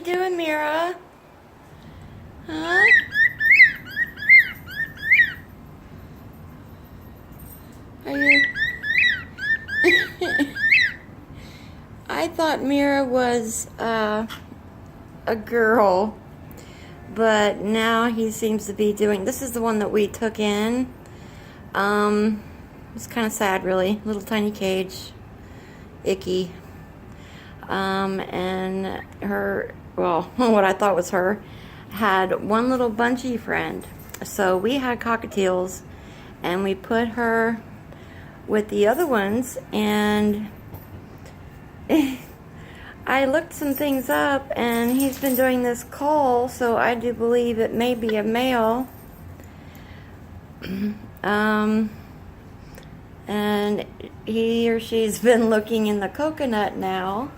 doing, Mira? Huh? Are you... I thought Mira was a girl, but now he seems to be doing... This is the one that we took in. It's kind of sad, really. Little tiny cage. Icky. And her, well, what I thought was her, had one little bunchy friend. So we had cockatiels, and we put her with the other ones, and I looked some things up, and he's been doing this call, so I do believe it may be a male. And he or she's been looking in the coconut now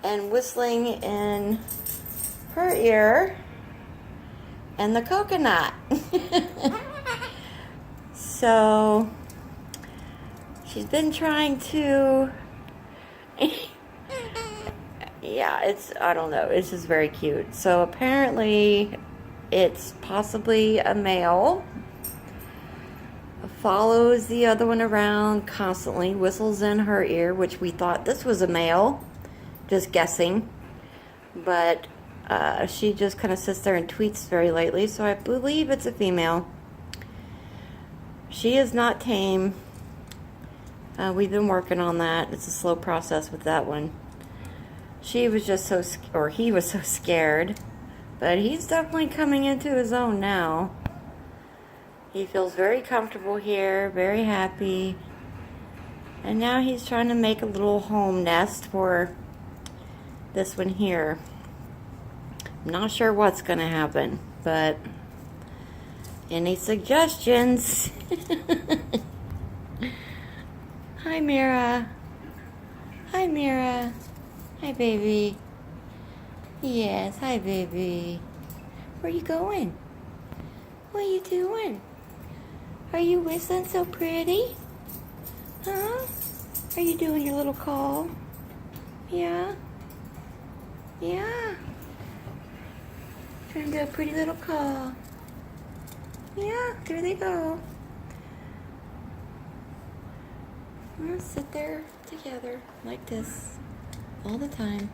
and whistling in her ear and the coconut. So she's been trying to yeah, I don't know, it's just very cute. So apparently it's possibly a male. Follows the other one around constantly, whistles in her ear, which we thought this was a male, just guessing, but she just kind of sits there and tweets very lately, so I believe it's a female. She is not tame. We've been working on that. It's a slow process with that one. She was just so, or he was so scared, but he's definitely coming into his own now. He feels very comfortable here, very happy. And now he's trying to make a little home nest for this one here. I'm not sure what's going to happen, but any suggestions? Hi, Mira. Hi, Mira. Hi, baby. Yes, hi, baby. Where are you going? What are you doing? Are you whistling so pretty? Huh? Are you doing your little call? Yeah? Yeah. Trying to do a pretty little call. Yeah, there they go. We're gonna sit there together like this all the time.